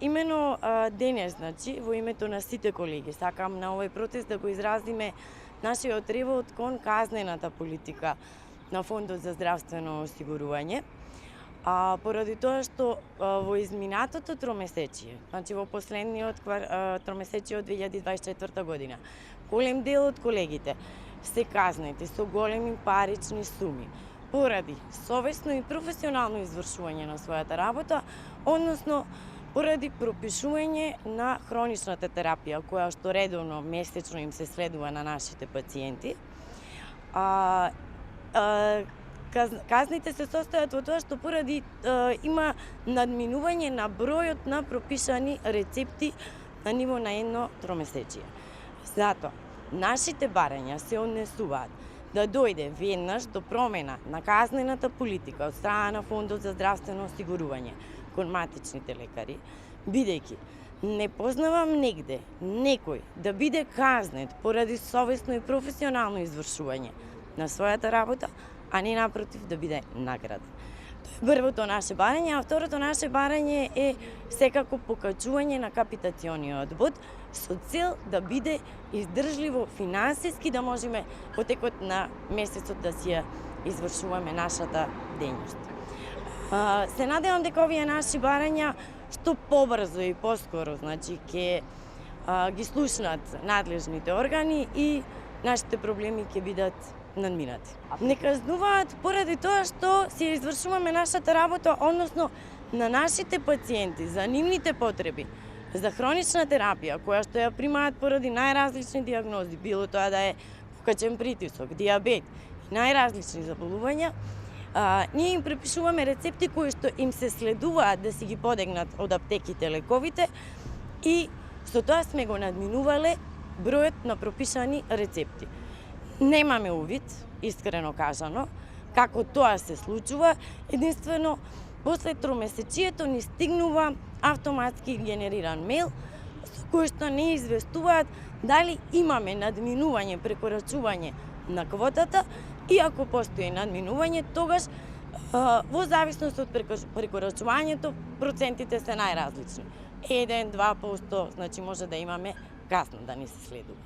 Имено денес, значи, во името на сите колеги, сакам на овој протест да го изразиме нашиот револт кон казнената политика на Фондот за здравствено осигурување. Поради тоа што во изминатото тромесечие, значи во последниот тромесечие од 2024 година, голем дел од колегите се казнети со големи парични суми поради совесно и професионално извршување на својата работа, односно поради пропишување на хроничната терапија, која што редовно месечно им се следува на нашите пациенти. Казните се состојат во тоа што поради има надминување на бројот на пропишани рецепти на ниво на едно тромесечие. Затоа, нашите барања се однесуваат да дојде веднаш до промена на казнената политика од страна на Фондот за здравствено осигурување кон матичните лекари, бидејќи не познавам негде некој да биде казнет поради совесно и професионално извршување на својата работа, а не напротив да биде награден. Тоа е првото наше барање, а второто наше барање е секако покачување на капитациониот бод со цел да биде издржливо финансиски да можеме во текот на месецот да си ја извршуваме нашата дејност. Се надевам дека овие наши барања што побрзо и поскоро, значи, ќе ги слушнат надлежните органи и нашите проблеми ќе бидат надминати. Не казнуваат поради тоа што си извршуваме нашата работа, односно на нашите пациенти, за нивните потреби, за хронична терапија, која што ја примаат поради најразлични диагнози, било тоа да е покачен притисок, дијабет и најразлични заболувања, ние им препишуваме рецепти кои што им се следуваат да си ги подегнат од аптеките лековите и со тоа сме го надминувале бројот на пропишани рецепти. Немаме увид, искрено кажано, како тоа се случува, единствено после тромесечието ни стигнува автоматски генериран мейл со кој што не известуваат дали имаме надминување, прекорачување на квотата и ако постои надминување, тогаш во зависност од прекорачувањето процентите се најразлични. 1-2%, значи може да имаме казна да ни се следува.